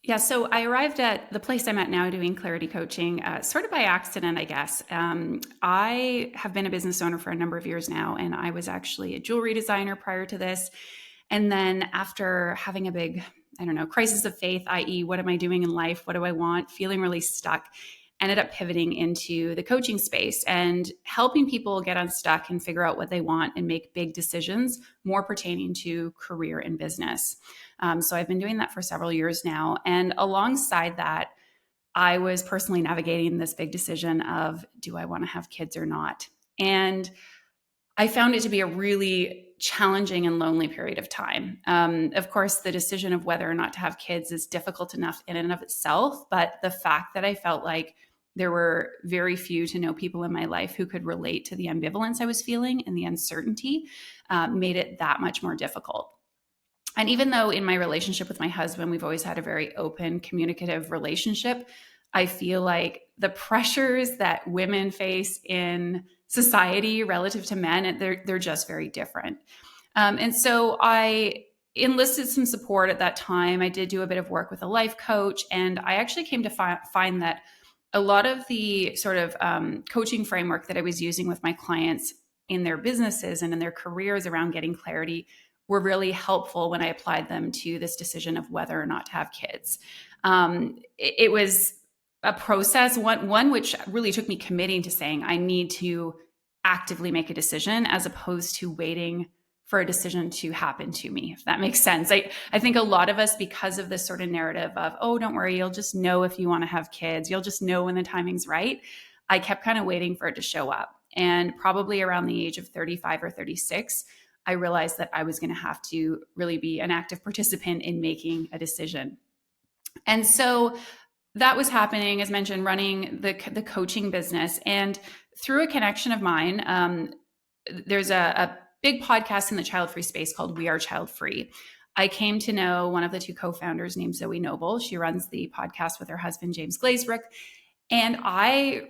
Yeah, so I arrived at the place I'm at now doing clarity coaching sort of by accident, I guess. I have been a business owner for a number of years now, and I was actually a jewelry designer prior to this. And then after having a big, I don't know, crisis of faith, i.e., what am I doing in life? What do I want? Feeling really stuck, ended up pivoting into the coaching space and helping people get unstuck and figure out what they want and make big decisions more pertaining to career and business. So I've been doing that for several years now. And alongside that, I was personally navigating this big decision of, do I want to have kids or not? And I found it to be a really challenging and lonely period of time. Of course, the decision of whether or not to have kids is difficult enough in and of itself, but the fact that I felt like there were very few to no people in my life who could relate to the ambivalence I was feeling and the uncertainty made it that much more difficult. And even though in my relationship with my husband, we've always had a very open, communicative relationship, I feel like the pressures that women face in society relative to men, they're just very different. And so I enlisted some support at that time. I did do a bit of work with a life coach, and I actually came to find that a lot of the sort of coaching framework that I was using with my clients in their businesses and in their careers around getting clarity were really helpful when I applied them to this decision of whether or not to have kids. It was a process, one which really took me committing to saying I need to actively make a decision as opposed to waiting for a decision to happen to me, if that makes sense. I think a lot of us, because of this sort of narrative of, oh, don't worry, you'll just know if you want to have kids, you'll just know when the timing's right. I kept kind of waiting for it to show up. And probably around the age of 35 or 36, I realized that I was going to have to really be an active participant in making a decision. And so that was happening, as mentioned, running the coaching business. And through a connection of mine, there's a big podcast in the child-free space called We Are Child-Free. I came to know one of the two co-founders named Zoe Noble. She runs the podcast with her husband, James Glazebrook. And I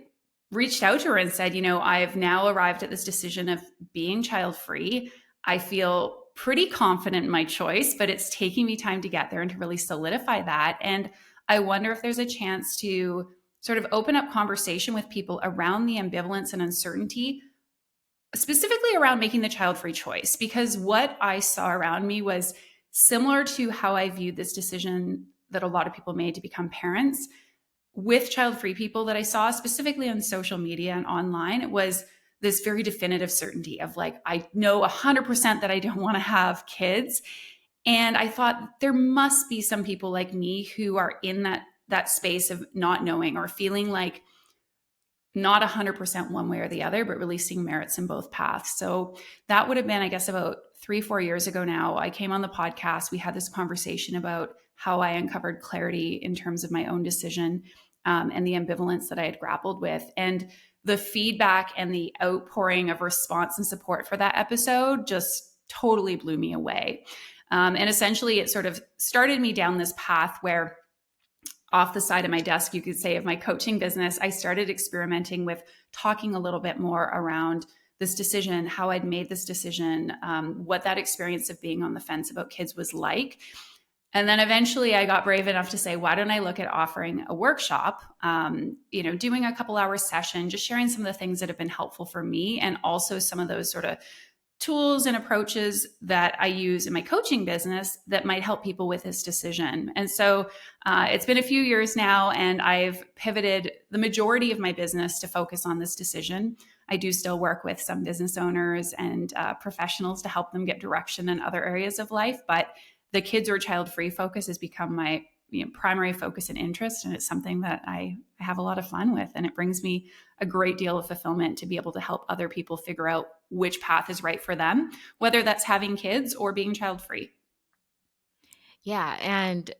reached out to her and said, I've now arrived at this decision of being child-free. I feel pretty confident in my choice, but it's taking me time to get there and to really solidify that. And I wonder if there's a chance to sort of open up conversation with people around the ambivalence and uncertainty, specifically around making the child-free choice, because what I saw around me was similar to how I viewed this decision that a lot of people made to become parents. With child-free people that I saw specifically on social media and online, it was this very definitive certainty of like, I know 100% that I don't want to have kids. And I thought there must be some people like me who are in that space of not knowing or feeling like not 100% one way or the other, but really seeing merits in both paths. So that would have been, I guess, about 3-4 years ago now. I came on the podcast. We had this conversation about how I uncovered clarity in terms of my own decision and the ambivalence that I had grappled with. And the feedback and the outpouring of response and support for that episode just totally blew me away. And essentially, it sort of started me down this path where, off the side of my desk, you could say, of my coaching business, I started experimenting with talking a little bit more around this decision, how I'd made this decision, what that experience of being on the fence about kids was like. And then eventually I got brave enough to say, why don't I look at offering a workshop, doing a couple hours session, just sharing some of the things that have been helpful for me, and also some of those sort of tools and approaches that I use in my coaching business that might help people with this decision. And so it's been a few years now, and I've pivoted the majority of my business to focus on this decision. I do still work with some business owners and professionals to help them get direction in other areas of life, but the kids or child-free focus has become my primary focus and interest. And it's something that I have a lot of fun with. And it brings me a great deal of fulfillment to be able to help other people figure out which path is right for them, whether that's having kids or being child-free. Yeah. And,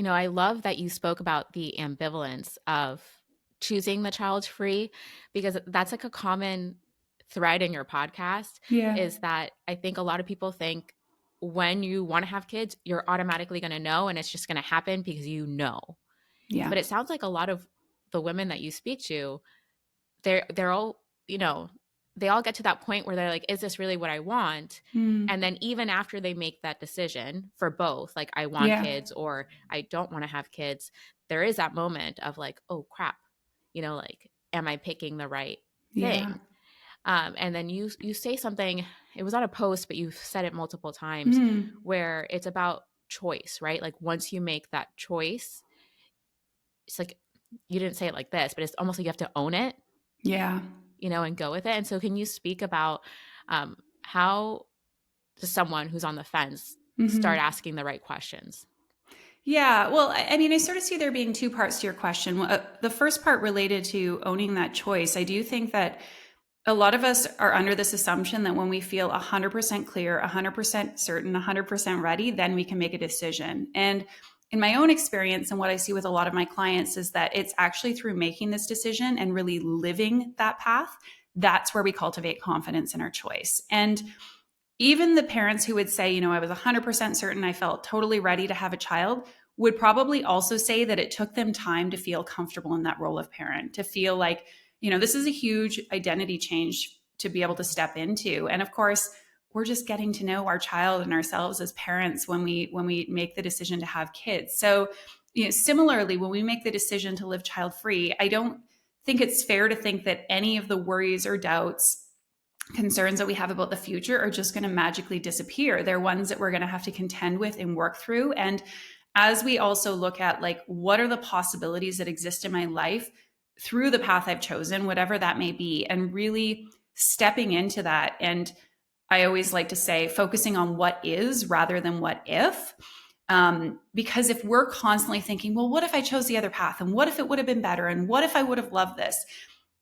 I love that you spoke about the ambivalence of choosing the child free, because that's like a common thread in your podcast, Yeah. is that I think a lot of people think when you want to have kids, you're automatically going to know and it's just going to happen because you know. Yeah. But it sounds like a lot of the women that you speak to, they're all, they all get to that point where they're like, is this really what I want? Mm. And then even after they make that decision for both, like I want Yeah. kids or I don't want to have kids, there is that moment of like, oh crap, like, am I picking the right Yeah. thing? And then you say something, it was on a post, but you've said it multiple times, Mm. where it's about choice, right? Like once you make that choice, it's like, you didn't say it like this, but it's almost like you have to own it, Yeah. and go with it. And so can you speak about how does someone who's on the fence start Mm-hmm. asking the right questions? Yeah. Well, I mean, I sort of see there being two parts to your question. The first part related to owning that choice. I do think that a lot of us are under this assumption that when we feel 100% clear, 100% certain, 100% ready, then we can make a decision. And in my own experience and what I see with a lot of my clients is that it's actually through making this decision and really living that path, that's where we cultivate confidence in our choice. And even the parents who would say, I was 100% certain, I felt totally ready to have a child, would probably also say that it took them time to feel comfortable in that role of parent, to feel like, this is a huge identity change to be able to step into. And of course, we're just getting to know our child and ourselves as parents when we make the decision to have kids. So, similarly, when we make the decision to live child free, I don't think it's fair to think that any of the worries or doubts, concerns that we have about the future are just going to magically disappear. They're ones that we're going to have to contend with and work through. And as we also look at like, what are the possibilities that exist in my life through the path I've chosen, whatever that may be, and really stepping into that. And I always like to say, focusing on what is rather than what if. Because if we're constantly thinking, well, what if I chose the other path? And what if it would have been better? And what if I would have loved this?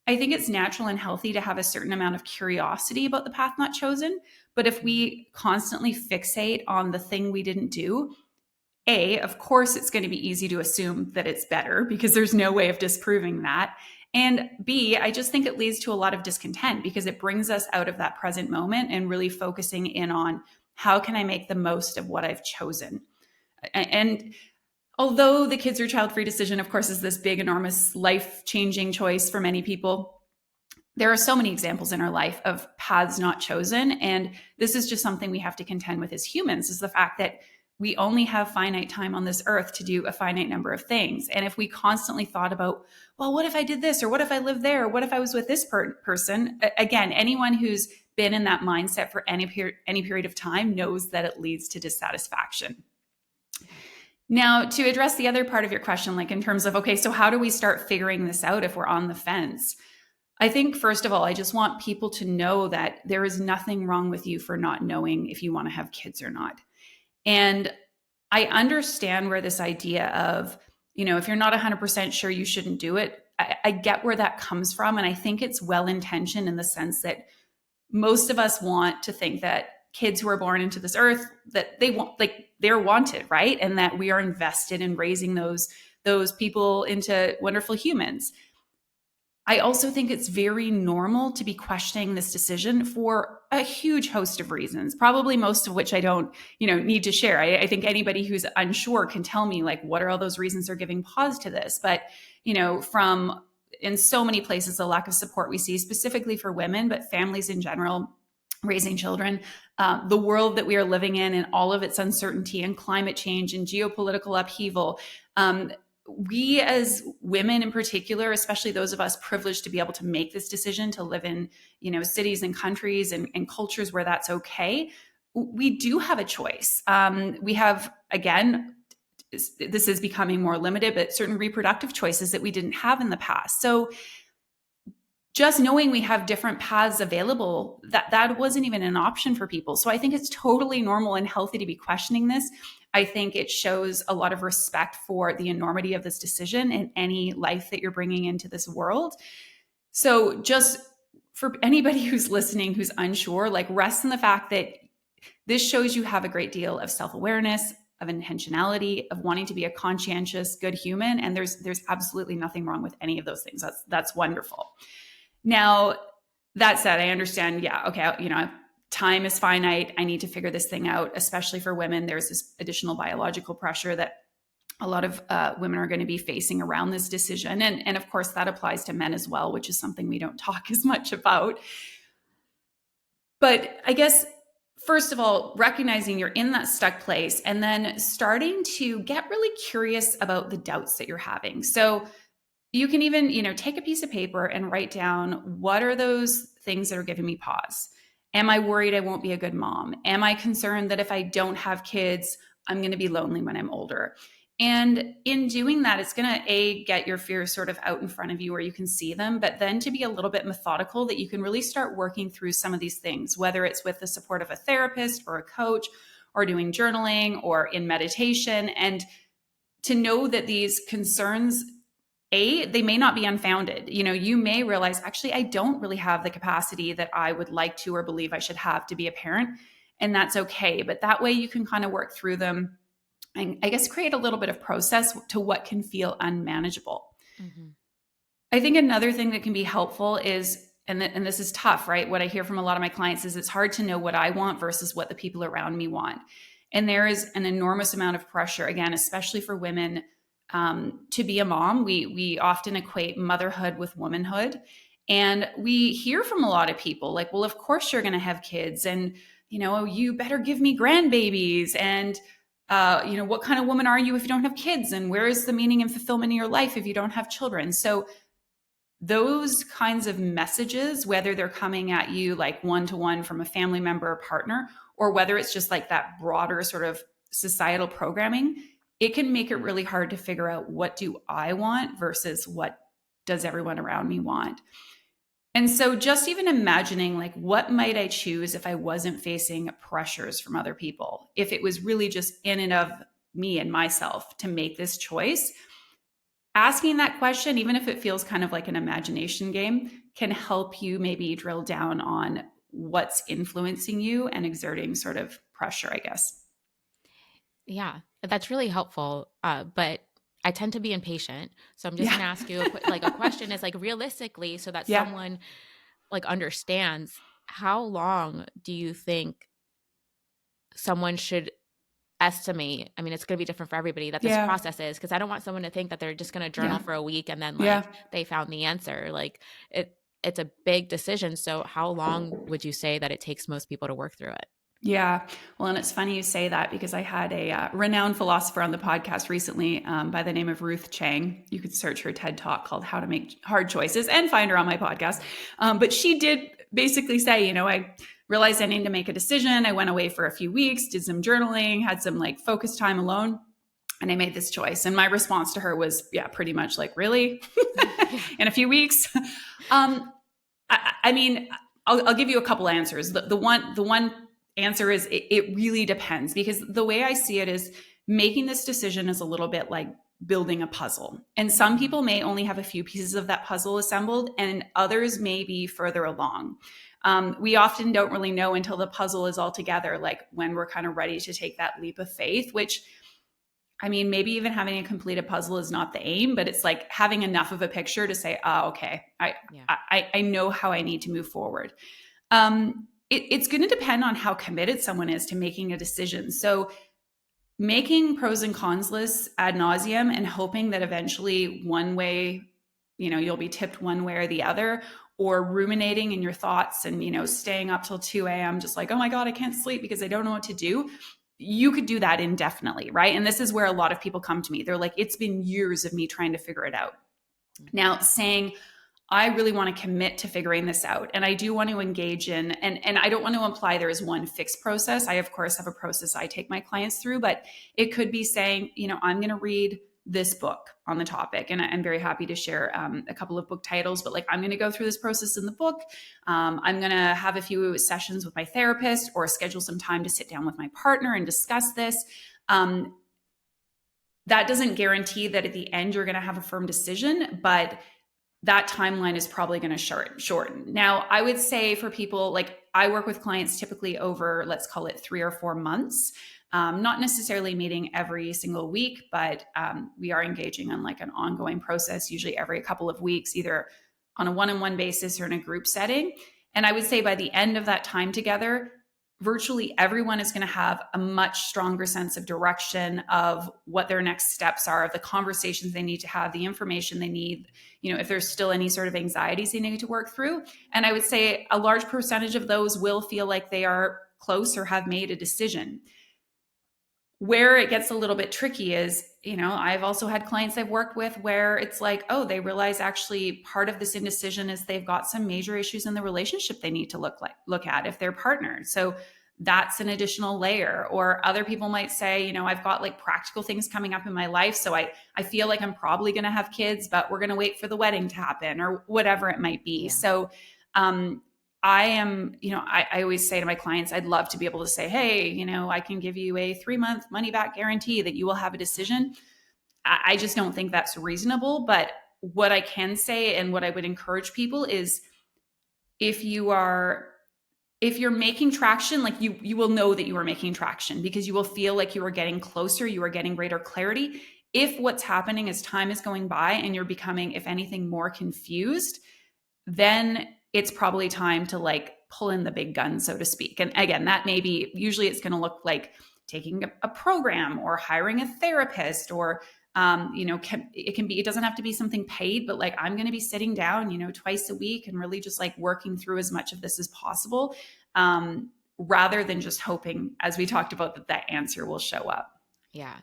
I think it's natural and healthy to have a certain amount of curiosity about the path not chosen. But if we constantly fixate on the thing we didn't do, of course, it's going to be easy to assume that it's better because there's no way of disproving that. And B, I just think it leads to a lot of discontent because it brings us out of that present moment and really focusing in on how can I make the most of what I've chosen. And although the kids are child-free decision, of course, is this big, enormous, life-changing choice for many people, there are so many examples in our life of paths not chosen. And this is just something we have to contend with as humans, is the fact that we only have finite time on this earth to do a finite number of things. And if we constantly thought about, well, what if I did this? Or what if I lived there? Or what if I was with this person? Again, anyone who's been in that mindset for any period of time knows that it leads to dissatisfaction. Now, to address the other part of your question, like in terms of, okay, so how do we start figuring this out if we're on the fence? I think, first of all, I just want people to know that there is nothing wrong with you for not knowing if you want to have kids or not. And I understand where this idea of, if you're not 100% sure, you shouldn't do it. I get where that comes from. And I think it's well-intentioned in the sense that most of us want to think that kids who are born into this earth, that they want, like, they're wanted, right? And that we are invested in raising those people into wonderful humans. I also think it's very normal to be questioning this decision for a huge host of reasons, probably most of which I don't, need to share. I think anybody who's unsure can tell me, like, what are all those reasons are giving pause to this? But, from in so many places, the lack of support we see specifically for women, but families in general, raising children, the world that we are living in and all of its uncertainty and climate change and geopolitical upheaval. We as women in particular, especially those of us privileged to be able to make this decision to live in, cities and countries and cultures where that's okay, we do have a choice. We have, again, this is becoming more limited, but certain reproductive choices that we didn't have in the past. So just knowing we have different paths available, that wasn't even an option for people. So I think it's totally normal and healthy to be questioning this. I think it shows a lot of respect for the enormity of this decision and any life that you're bringing into this world. So just for anybody who's listening, who's unsure, like, rest in the fact that this shows you have a great deal of self-awareness, of intentionality, of wanting to be a conscientious, good human. And there's absolutely nothing wrong with any of those things. That's wonderful. Now, that said, I understand, time is finite. I need to figure this thing out, especially for women. There's this additional biological pressure that a lot of women are going to be facing around this decision. And of course, that applies to men as well, which is something we don't talk as much about. But I guess, first of all, recognizing you're in that stuck place and then starting to get really curious about the doubts that you're having. So you can even, take a piece of paper and write down, what are those things that are giving me pause? Am I worried I won't be a good mom? Am I concerned that if I don't have kids, I'm going to be lonely when I'm older? And in doing that, it's going to get your fears sort of out in front of you where you can see them, but then to be a little bit methodical that you can really start working through some of these things, whether it's with the support of a therapist or a coach or doing journaling or in meditation. And to know that these concerns, they may not be unfounded. You may realize, actually, I don't really have the capacity that I would like to or believe I should have to be a parent. And that's okay. But that way you can kind of work through them and, I guess, create a little bit of process to what can feel unmanageable. Mm-hmm. I think another thing that can be helpful is, and this is tough, right? What I hear from a lot of my clients is it's hard to know what I want versus what the people around me want. And there is an enormous amount of pressure, again, especially for women, to be a mom. We often equate motherhood with womanhood. And we hear from a lot of people like, well, of course you're going to have kids, and, you better give me grandbabies. And, what kind of woman are you if you don't have kids? And where is the meaning and fulfillment in your life if you don't have children? So those kinds of messages, whether they're coming at you like one-to-one from a family member or partner, or whether it's just like that broader sort of societal programming, it can make it really hard to figure out, what do I want versus what does everyone around me want? And so just even imagining, like, what might I choose if I wasn't facing pressures from other people? If it was really just in and of me and myself to make this choice, asking that question, even if it feels kind of like an imagination game, can help you maybe drill down on what's influencing you and exerting sort of pressure, I guess. Yeah, that's really helpful. But I tend to be impatient. So I'm just going to ask you a question is like, realistically, so that someone like understands, how long do you think someone should estimate? I mean, it's going to be different for everybody, that this process is, because I don't want someone to think that they're just going to journal for a week and then they found the answer. Like it's a big decision. So how long would you say that it takes most people to work through it? Yeah. Well, and it's funny you say that, because I had a renowned philosopher on the podcast recently by the name of Ruth Chang. You could search her TED Talk called How to Make Hard Choices and find her on my podcast. But she did basically say, I realized I needed to make a decision. I went away for a few weeks, did some journaling, had some like focus time alone, and I made this choice. And my response to her was, pretty much like, really? In a few weeks? I mean, I'll give you a couple answers. The one answer is it really depends, because the way I see it is making this decision is a little bit like building a puzzle. And some people may only have a few pieces of that puzzle assembled, and others may be further along. We often don't really know until the puzzle is all together, like when we're kind of ready to take that leap of faith, which, I mean, maybe even having a completed puzzle is not the aim, but it's like having enough of a picture to say, oh, okay, I know how I need to move forward. It's going to depend on how committed someone is to making a decision. So making pros and cons lists ad nauseum and hoping that eventually one way, you'll be tipped one way or the other, or ruminating in your thoughts and, staying up till 2 a.m. just like, oh my God, I can't sleep because I don't know what to do. You could do that indefinitely, right? And this is where a lot of people come to me. They're like, it's been years of me trying to figure it out. Now, saying, I really want to commit to figuring this out, and I do want to engage in, and I don't want to imply there is one fixed process. I, of course, have a process I take my clients through, but it could be saying, I'm going to read this book on the topic, and I'm very happy to share a couple of book titles, but like, I'm going to go through this process in the book. I'm going to have a few sessions with my therapist, or schedule some time to sit down with my partner and discuss this. That doesn't guarantee that at the end you're going to have a firm decision, but that timeline is probably going to shorten. Now, I would say for people, like, I work with clients typically over, let's call it 3 or 4 months, not necessarily meeting every single week, but we are engaging on like an ongoing process, usually every couple of weeks, either on a one-on-one basis or in a group setting. And I would say by the end of that time together, virtually everyone is going to have a much stronger sense of direction of what their next steps are, of the conversations they need to have, the information they need, if there's still any sort of anxieties they need to work through. And I would say a large percentage of those will feel like they are close or have made a decision. Where it gets a little bit tricky is, I've also had clients I've worked with where it's like, oh, they realize actually part of this indecision is they've got some major issues in the relationship they need to look at if they're partnered. So that's an additional layer. Or other people might say, I've got like practical things coming up in my life. So I feel like I'm probably going to have kids, but we're going to wait for the wedding to happen or whatever it might be. Yeah. So, I am, I always say to my clients, I'd love to be able to say, hey, I can give you a 3-month money back guarantee that you will have a decision. I just don't think that's reasonable. But what I can say and what I would encourage people is if you're making traction, like you will know that you are making traction because you will feel like you are getting closer, you are getting greater clarity. If what's happening as time is going by and you're becoming, if anything, more confused, then it's probably time to like pull in the big gun, so to speak. And again, that may be, usually it's going to look like taking a program or hiring a therapist or, it doesn't have to be something paid, but like, I'm going to be sitting down, twice a week and really just like working through as much of this as possible. Rather than just hoping, as we talked about, that answer will show up. Yeah.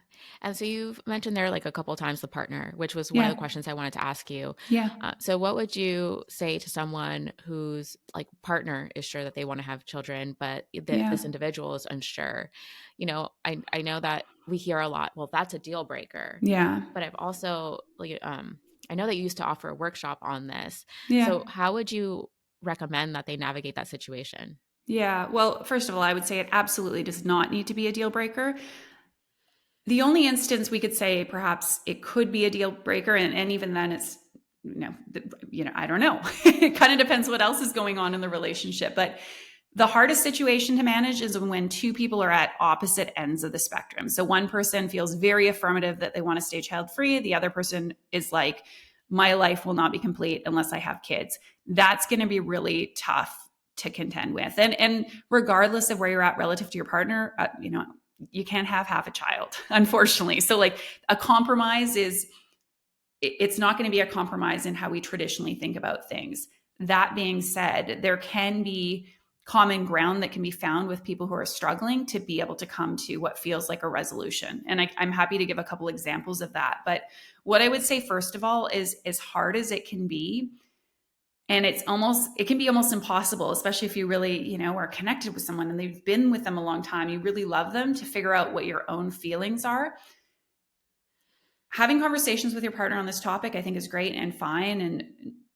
And so you've mentioned there like a couple of times the partner, which was one of the questions I wanted to ask you. Yeah. So what would you say to someone whose like partner is sure that they want to have children, but this individual is unsure? I know that we hear a lot, well, that's a deal breaker. Yeah. But I've also I know that you used to offer a workshop on this. Yeah. So how would you recommend that they navigate that situation? Yeah. Well, first of all, I would say it absolutely does not need to be a deal breaker. The only instance we could say perhaps it could be a deal breaker, and even then it's, I don't know. It kind of depends what else is going on in the relationship. But the hardest situation to manage is when two people are at opposite ends of the spectrum. So one person feels very affirmative that they want to stay child-free. The other person is like, my life will not be complete unless I have kids. That's going to be really tough to contend with. And regardless of where you're at relative to your partner, you can't have half a child, unfortunately. So like a compromise it's not going to be a compromise in how we traditionally think about things. That being said, there can be common ground that can be found with people who are struggling to be able to come to what feels like a resolution. And I'm happy to give a couple examples of that. But what I would say, first of all, is as hard as it can be, and it can be almost impossible, especially if you really, are connected with someone and they've been with them a long time, you really love them, to figure out what your own feelings are. Having conversations with your partner on this topic, I think, is great and fine and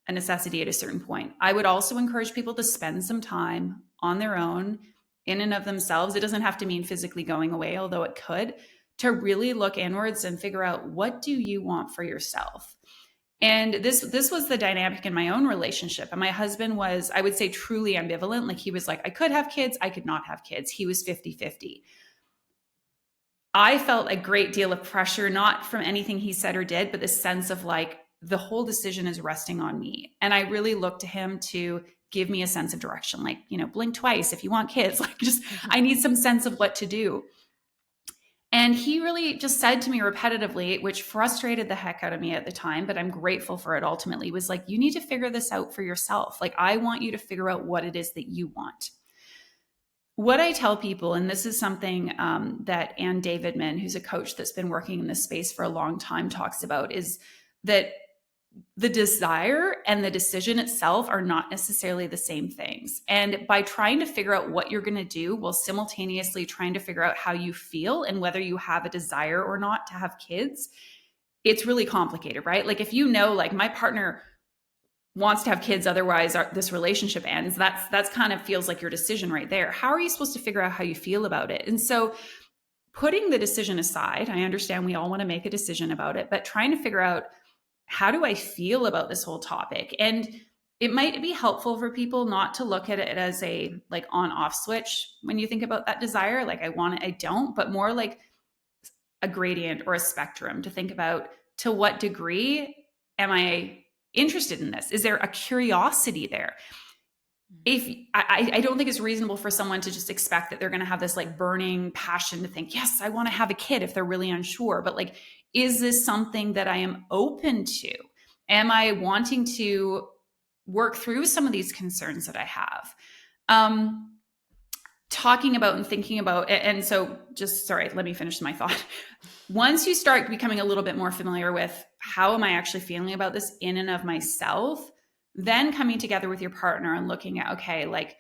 a necessity at a certain point. I would also encourage people to spend some time on their own, in and of themselves. It doesn't have to mean physically going away, although it could, to really look inwards and figure out, what do you want for yourself? And this was the dynamic in my own relationship. And my husband was, I would say, truly ambivalent. Like, he was like, I could have kids, I could not have kids. He was 50-50. I felt a great deal of pressure, not from anything he said or did, but the sense of like, the whole decision is resting on me. And I really looked to him to give me a sense of direction, like, blink twice if you want kids. Like, just, I need some sense of what to do. And he really just said to me repetitively, which frustrated the heck out of me at the time, but I'm grateful for it ultimately, was like, you need to figure this out for yourself. Like, I want you to figure out what it is that you want. What I tell people, and this is something that Ann Davidman, who's a coach that's been working in this space for a long time, talks about, is that the desire and the decision itself are not necessarily the same things. And by trying to figure out what you're going to do while simultaneously trying to figure out how you feel and whether you have a desire or not to have kids, it's really complicated, right? Like, if like, my partner wants to have kids, otherwise this relationship ends, that's kind of feels like your decision right there. How are you supposed to figure out how you feel about it? And so, putting the decision aside, I understand we all want to make a decision about it, but trying to figure out, how do I feel about this whole topic? And it might be helpful for people not to look at it as a like on-off switch when you think about that desire, like, I want it, I don't, but more like a gradient or a spectrum, to think about, to what degree am I interested in this? Is there a curiosity there? if I don't think it's reasonable for someone to just expect that they're going to have this like burning passion to think, yes, I want to have a kid if they're really unsure. But like, is this something that I am open to? Am I wanting to work through some of these concerns that I have? Talking about and thinking about, and so just sorry, let me finish my thought. Once you start becoming a little bit more familiar with how am I actually feeling about this in and of myself, then coming together with your partner and looking at, okay, like,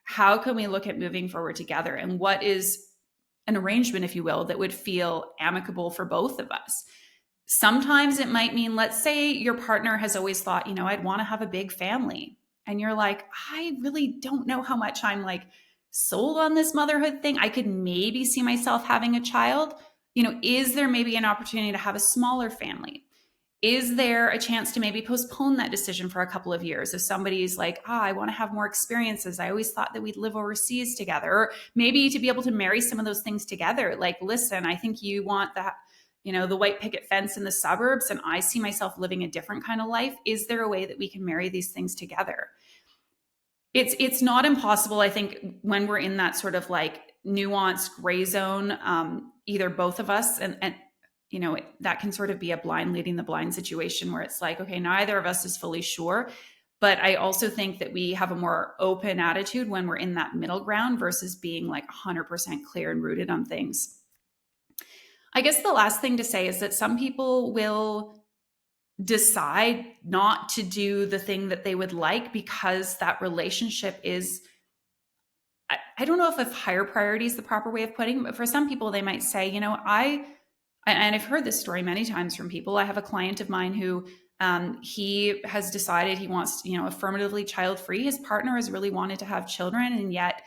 how can we look at moving forward together, and what is an arrangement, if you will, that would feel amicable for both of us. Sometimes it might mean, let's say your partner has always thought, I'd want to have a big family. And you're like, I really don't know how much I'm like sold on this motherhood thing. I could maybe see myself having a child. Is there maybe an opportunity to have a smaller family? Is there a chance to maybe postpone that decision for a couple of years? If somebody's like, I want to have more experiences. I always thought that we'd live overseas together. Or maybe to be able to marry some of those things together. Like, listen, I think you want that, the white picket fence in the suburbs, and I see myself living a different kind of life. Is there a way that we can marry these things together? It's not impossible. I think when we're in that sort of like nuanced gray zone, either both of us and that can sort of be a blind leading the blind situation where it's like, okay, neither of us is fully sure. But I also think that we have a more open attitude when we're in that middle ground versus being like 100% clear and rooted on things. I guess the last thing to say is that some people will decide not to do the thing that they would like because that relationship is, I don't know if a higher priority is the proper way of putting it, but for some people, they might say, and I've heard this story many times from people. I have a client of mine who he has decided he wants, affirmatively child-free. His partner has really wanted to have children, and yet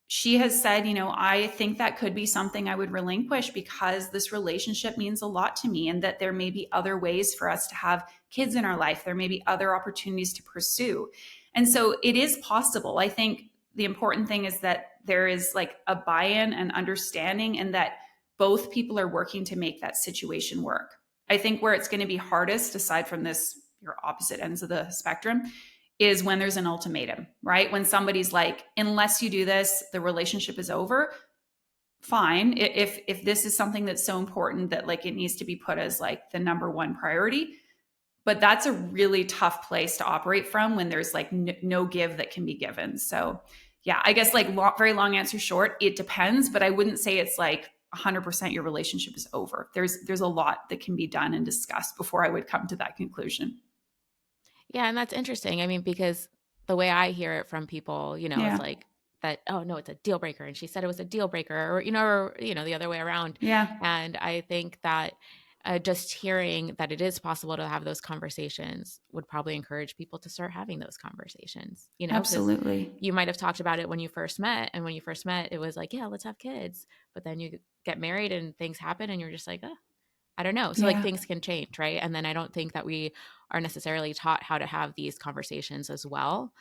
she has said, I think that could be something I would relinquish because this relationship means a lot to me, and that there may be other ways for us to have kids in our life. There may be other opportunities to pursue. And so it is possible. I think the important thing is that there is like a buy-in and understanding, and that both people are working to make that situation work. I think where it's going to be hardest, aside from this, your opposite ends of the spectrum, is when there's an ultimatum, right? When somebody's like, unless you do this, the relationship is over. Fine. If this is something that's so important that like it needs to be put as like the number one priority, but that's a really tough place to operate from when there's like no give that can be given. So yeah, I guess like very long answer short, it depends, but I wouldn't say it's like 100% your relationship is over. There's a lot that can be done and discussed before I would come to that conclusion. Yeah, and that's interesting. I mean, because the way I hear it from people, is Yeah. like that, oh no, it's a deal breaker. And she said it was a deal breaker, or the other way around. Yeah. And I think that just hearing that it is possible to have those conversations would probably encourage people to start having those conversations, because Absolutely. you might have talked about it when you first met. And when you first met, it was like, yeah, let's have kids. But then you get married and things happen and you're just like, oh, I don't know. So like Yeah. things can change, right? And then I don't think that we are necessarily taught how to have these conversations as well,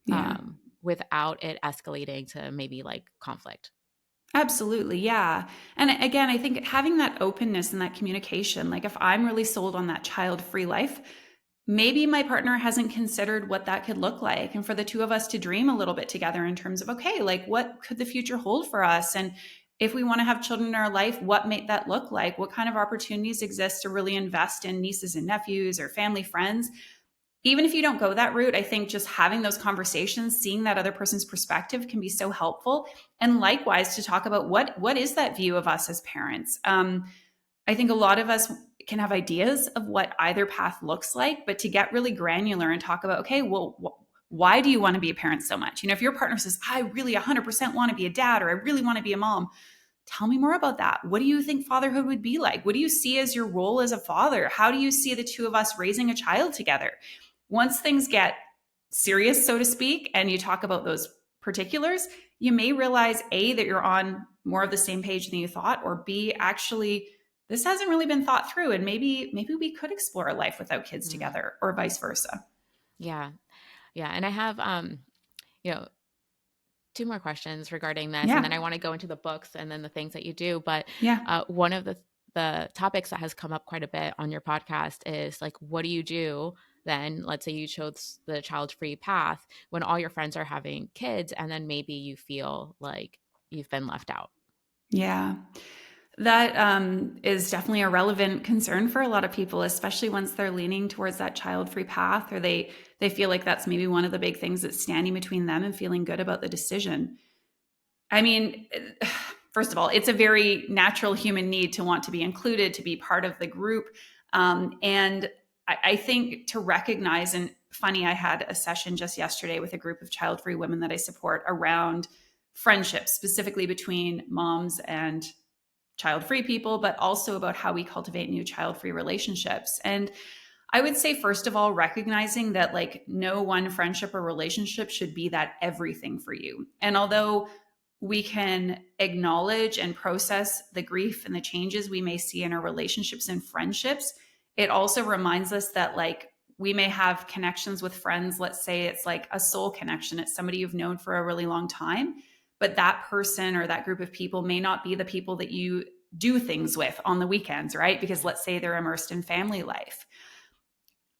Yeah. without it escalating to maybe like conflict. Absolutely. Yeah. And again, I think having that openness and that communication, like if I'm really sold on that child-free life, maybe my partner hasn't considered what that could look like. And for the two of us to dream a little bit together in terms of, okay, like what could the future hold for us? And if we want to have children in our life, what might that look like? What kind of opportunities exist to really invest in nieces and nephews or family friends? Even if you don't go that route, I think just having those conversations, seeing that other person's perspective can be so helpful. And likewise, to talk about what is that view of us as parents. I think a lot of us can have ideas of what either path looks like, but to get really granular and talk about, okay, well, why do you want to be a parent so much? If your partner says, I really 100% want to be a dad, or I really want to be a mom, tell me more about that. What do you think fatherhood would be like? What do you see as your role as a father? How do you see the two of us raising a child together? Once things get serious, so to speak, and you talk about those particulars, you may realize A, that you're on more of the same page than you thought, or B, actually, this hasn't really been thought through, and maybe we could explore a life without kids Mm. together, or vice versa. Yeah. Yeah. And I have, you know, two more questions regarding this, and then Yeah. I want to go into the books and then the things that you do. But Yeah. one of the topics that has come up quite a bit on your podcast is like, what do you do than, let's say, you chose the child-free path when all your friends are having kids, and then maybe you feel like you've been left out. Yeah. That is definitely a relevant concern for a lot of people, especially once they're leaning towards that child-free path, or they feel like that's maybe one of the big things that's standing between them and feeling good about the decision. I mean, first of all, it's a very natural human need to want to be included, to be part of the group. And I think to recognize, and funny, I had a session just yesterday with a group of child-free women that I support around friendships, specifically between moms and child-free people, but also about how we cultivate new child-free relationships. And I would say, first of all, recognizing that like no one friendship or relationship should be that everything for you. And although we can acknowledge and process the grief and the changes we may see in our relationships and friendships, it also reminds us that like we may have connections with friends. Let's say it's like a soul connection. It's somebody you've known for a really long time, but that person or that group of people may not be the people that you do things with on the weekends, right? Because let's say they're immersed in family life.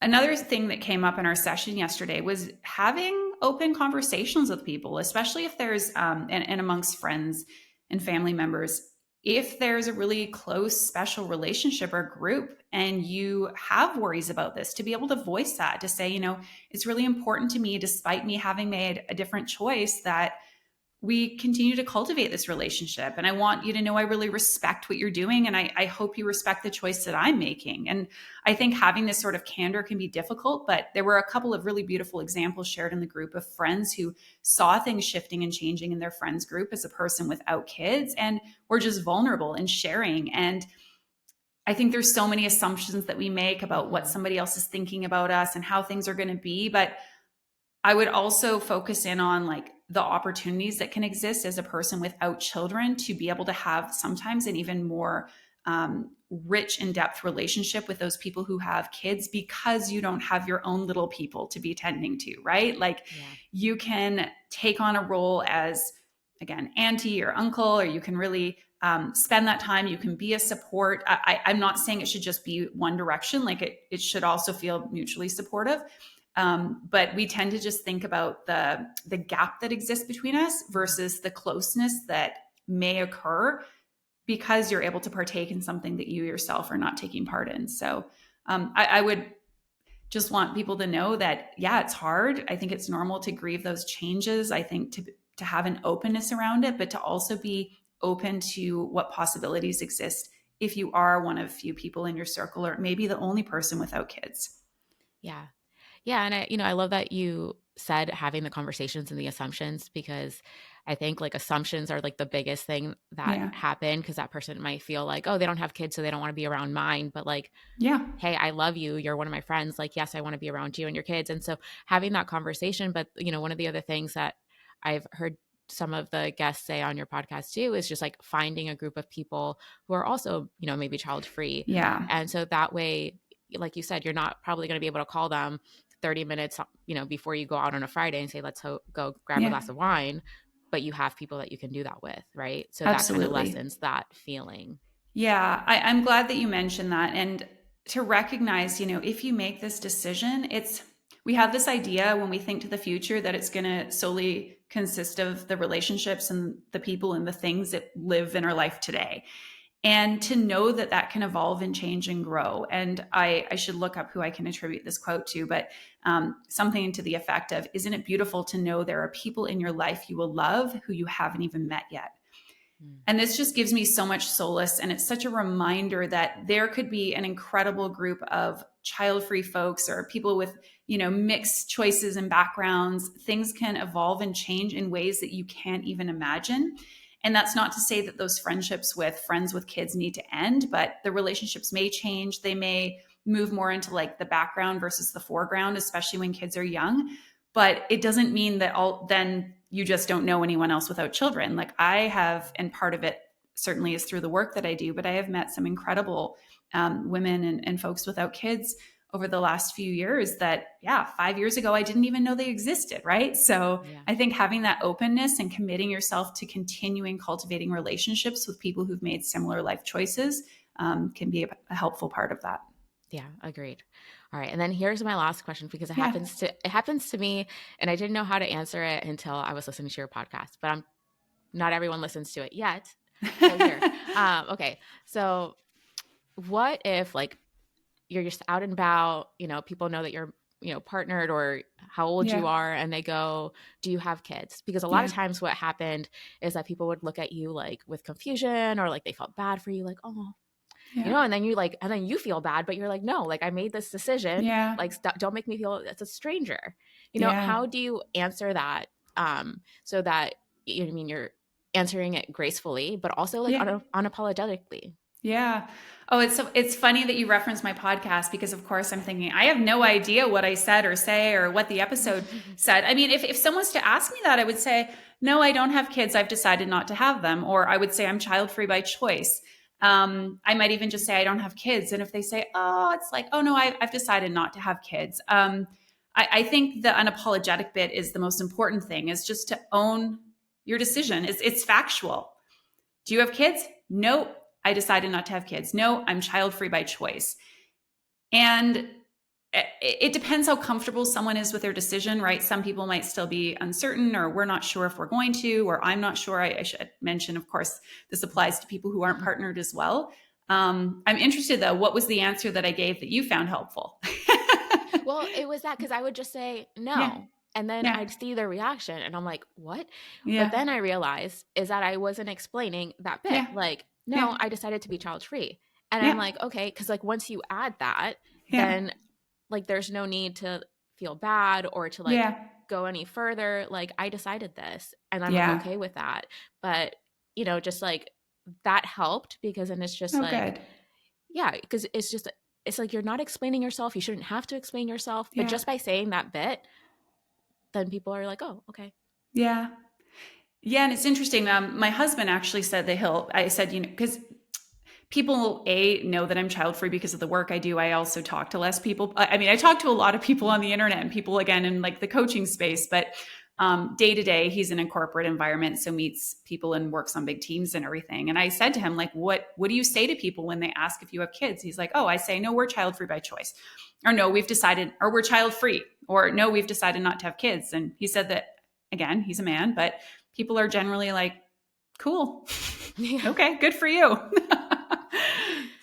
Another thing that came up in our session yesterday was having open conversations with people, especially if there's, and amongst friends and family members, if there's a really close, special relationship or group and you have worries about this, to be able to voice that, to say, you know, it's really important to me, despite me having made a different choice, that we continue to cultivate this relationship. And I want you to know I really respect what you're doing. And I hope you respect the choice that I'm making. And I think having this sort of candor can be difficult, but there were a couple of really beautiful examples shared in the group of friends who saw things shifting and changing in their friends group as a person without kids and were just vulnerable and sharing. And I think there's so many assumptions that we make about what somebody else is thinking about us and how things are going to be. But I would also focus in on like the opportunities that can exist as a person without children to be able to have sometimes an even more rich, in-depth relationship with those people who have kids, because you don't have your own little people to be tending to, right? Like you can take on a role as, again, auntie or uncle, or you can really spend that time. You can be a support. I'm not saying it should just be one direction. Like it should also feel mutually supportive. But we tend to just think about the gap that exists between us versus the closeness that may occur because you're able to partake in something that you yourself are not taking part in. So I would just want people to know that, yeah, it's hard. I think it's normal to grieve those changes. I think to have an openness around it, but to also be open to what possibilities exist if you are one of few people in your circle, or maybe the only person without kids. Yeah. Yeah. And I love that you said having the conversations and the assumptions, because I think like assumptions are like the biggest thing that happen, because that person might feel like, oh, they don't have kids, so they don't want to be around mine. But like, hey, I love you. You're one of my friends. Like, yes, I want to be around you and your kids. And so having that conversation. But, one of the other things that I've heard some of the guests say on your podcast too is just like finding a group of people who are also, maybe child free. Yeah. And so that way, like you said, you're not probably going to be able to call them 30 minutes, before you go out on a Friday and say, let's go grab a glass of wine, but you have people that you can do that with, right? So that kind of lessens that feeling. Yeah, I'm glad that you mentioned that. And to recognize, if you make this decision, we have this idea when we think to the future that it's going to solely consist of the relationships and the people and the things that live in our life today. And to know that that can evolve and change and grow. And I should look up who I can attribute this quote to, but something to the effect of, isn't it beautiful to know there are people in your life you will love who you haven't even met yet? And this just gives me so much solace. And it's such a reminder that there could be an incredible group of child-free folks or people with, mixed choices and backgrounds. Things can evolve and change in ways that you can't even imagine. And that's not to say that those friendships with friends with kids need to end, but the relationships may change. They may move more into like the background versus the foreground, especially when kids are young. But it doesn't mean that then you just don't know anyone else without children. Like I have, and part of it certainly is through the work that I do, but I have met some incredible women and folks without kids over the last few years that, 5 years ago, I didn't even know they existed, right? So I think having that openness and committing yourself to continuing cultivating relationships with people who've made similar life choices can be a helpful part of that. Yeah, agreed. All right. And then here's my last question because Yeah. it happens to me and I didn't know how to answer it until I was listening to your podcast, but I'm not everyone listens to it yet. So here. Okay. So what if like you're just out and about, people know that you're, partnered or how old you Yeah. are and they go, "Do you have kids?" Because a lot of Yeah. times what happened is that people would look at you like with confusion or like they felt bad for you like, "Oh, Yeah. and then and then you feel bad, but you're like, no, like I made this decision. Yeah. Like, don't make me feel it's a stranger. Yeah. How do you answer that? So that you're answering it gracefully, but also like Yeah. unapologetically. Yeah. Oh, it's funny that you reference my podcast because of course I'm thinking I have no idea what I said or say or what the episode said. I mean, if someone's to ask me that, I would say, "No, I don't have kids. I've decided not to have them." Or I would say I'm child free by choice. I might even just say I don't have kids. And if they say, "Oh," it's like, "Oh no, I've decided not to have kids." I think the unapologetic bit is the most important thing, is just to own your decision. It's factual. Do you have kids? No, I decided not to have kids. No, I'm child free by choice. And it depends how comfortable someone is with their decision, right? Some people might still be uncertain, or we're not sure if we're going to, or I'm not sure. I should mention, of course, this applies to people who aren't partnered as well. I'm interested though, what was the answer that I gave that you found helpful? Well, it was that because I would just say Yeah. no. And then Yeah. I'd see their reaction and I'm like, what? But Yeah. then I realized is that I wasn't explaining that bit. Yeah. Like, no, Yeah. I decided to be child free. And I'm Yeah. like, okay, because like once you add that, Yeah. then like there's no need to feel bad or to like Yeah. go any further. Like I decided this and I'm Yeah. okay with that. But, just like that helped because then it's just Oh, like, good. yeah, because it's like you're not explaining yourself. You shouldn't have to explain yourself. But Yeah. just by saying that bit, then people are like, oh, okay. Yeah. Yeah, and it's interesting. My husband actually said that I said, because people know that I'm child free because of the work I do. I also talk to less people. I mean, I talk to a lot of people on the internet and people again in like the coaching space, but day to day, he's in a corporate environment, so meets people and works on big teams and everything. And I said to him, like, what do you say to people when they ask if you have kids? He's like, oh, I say, no, we're child free by choice, or no, we've decided, or we're child free, or no, we've decided not to have kids. And he said that again, he's a man, but people are generally like, cool. Yeah. Okay, good for you.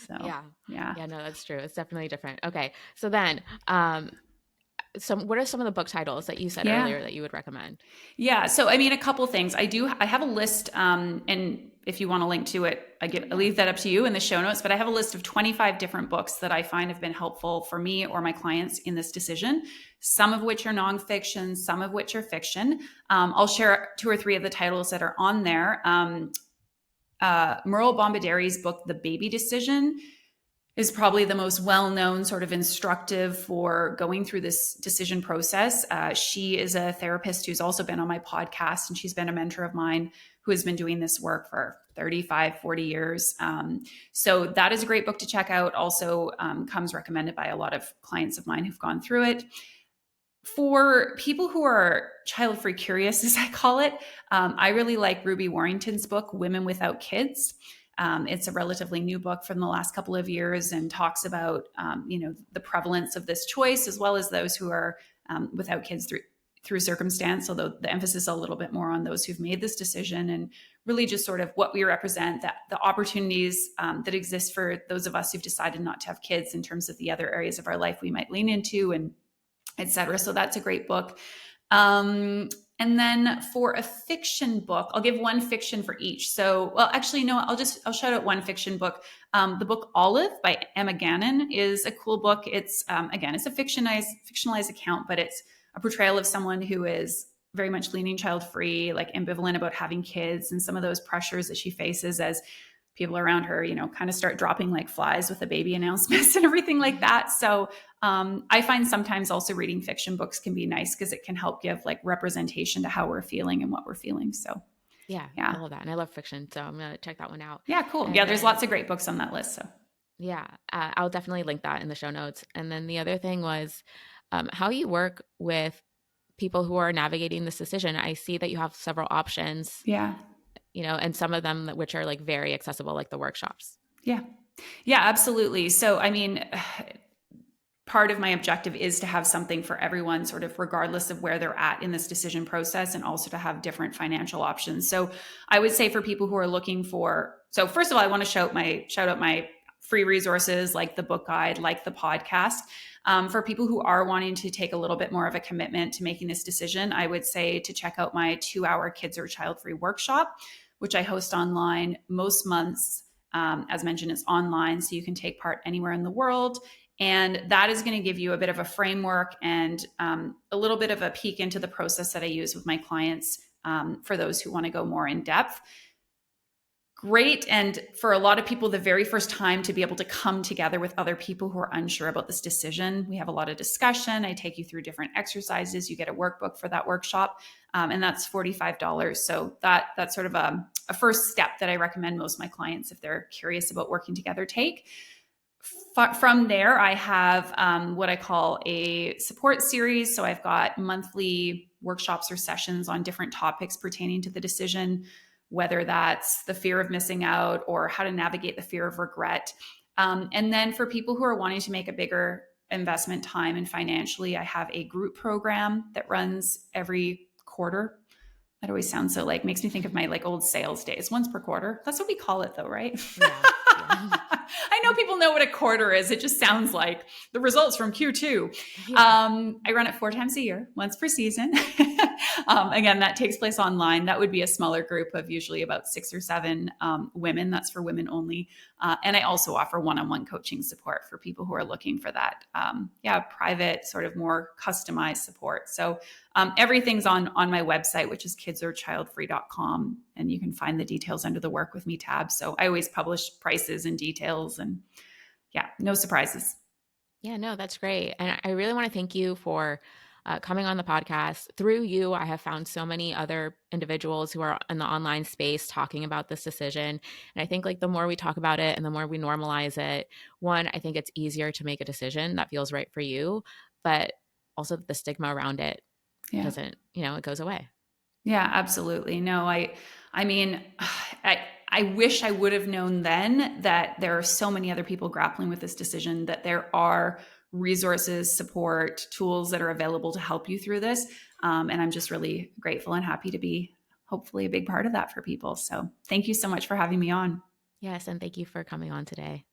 So, Yeah. yeah. Yeah, no, that's true. It's definitely different. Okay. So then, what are some of the book titles that you said Yeah. earlier that you would recommend? Yeah. So, I mean, a couple things. I have a list, and if you want to link to it, I leave that up to you in the show notes, but I have a list of 25 different books that I find have been helpful for me or my clients in this decision, some of which are nonfiction, some of which are fiction. I'll share two or three of the titles that are on there. Merle Bombaderi's book, The Baby Decision, is probably the most well-known, sort of instructive for going through this decision process. She is a therapist who's also been on my podcast, and she's been a mentor of mine who has been doing this work for 35, 40 years. So that is a great book to check out. Also comes recommended by a lot of clients of mine who've gone through it. For people who are child-free curious, as I call it, I really like Ruby Warrington's book, Women Without Kids. It's a relatively new book from the last couple of years and talks about, the prevalence of this choice, as well as those who are without kids through circumstance, although the emphasis is a little bit more on those who've made this decision, and really just sort of what we represent, that the opportunities that exist for those of us who've decided not to have kids in terms of the other areas of our life we might lean into, and et cetera. So that's a great book. And then for a fiction book, I'll give one fiction for each. So, well, actually, no, I'll shout out one fiction book. The book Olive by Emma Gannon is a cool book. It's, again, it's a fictionalized account, but it's a portrayal of someone who is very much leaning child-free, like ambivalent about having kids, and some of those pressures that she faces as people around her, kind of start dropping like flies with the baby announcements and everything like that. So I find sometimes also reading fiction books can be nice because it can help give like representation to how we're feeling and what we're feeling. So Yeah, I yeah. love that. And I love fiction. So I'm going to check that one out. Yeah, cool. And Yeah, there's then, lots of great books on that list. So yeah, I'll definitely link that in the show notes. And then the other thing was how you work with people who are navigating this decision. I see that you have several options, yeah. And some of them which are like very accessible, like the workshops. Yeah. Yeah, absolutely. So, I mean, part of my objective is to have something for everyone, sort of regardless of where they're at in this decision process, and also to have different financial options. So I would say for people who are looking for, so first of all, I want to shout out my free resources like the book guide, like the podcast. For people who are wanting to take a little bit more of a commitment to making this decision, I would say to check out my 2-hour Kids Are Child Free workshop, which I host online most months. As mentioned, it's online, so you can take part anywhere in the world. And that is going to give you a bit of a framework and a little bit of a peek into the process that I use with my clients for those who want to go more in depth. Great. And for a lot of people, the very first time to be able to come together with other people who are unsure about this decision. We have a lot of discussion. I take you through different exercises. You get a workbook for that workshop, and that's $45. So that's sort of a first step that I recommend most of my clients, if they're curious about working together, take. From there, I have what I call a support series. So I've got monthly workshops or sessions on different topics pertaining to the decision, whether that's the fear of missing out or how to navigate the fear of regret. And then for people who are wanting to make a bigger investment time and financially, I have a group program that runs every quarter. That always sounds so makes me think of my old sales days, once per quarter. That's what we call it though, right? Yeah. I know people know what a quarter is. It just sounds like the results from Q2. Yeah. I run it 4 times a year, once per season. Again, that takes place online. That would be a smaller group of usually about 6 or 7 women. That's for women only. And I also offer one-on-one coaching support for people who are looking for that, private, sort of more customized support. So everything's on my website, which is kidsarechildfree.com. And you can find the details under the Work With Me tab. So I always publish prices and details, and no surprises. Yeah, no, that's great. And I really want to thank you for coming on the podcast. Through you, I have found so many other individuals who are in the online space talking about this decision. And I think the more we talk about it and the more we normalize it, one, I think it's easier to make a decision that feels right for you, but also the stigma around it doesn't, it goes away. Yeah, absolutely. No, I mean, I wish I would have known then that there are so many other people grappling with this decision, that there are resources, support, tools that are available to help you through this. And I'm just really grateful and happy to be hopefully a big part of that for people. So thank you so much for having me on. Yes. And thank you for coming on today.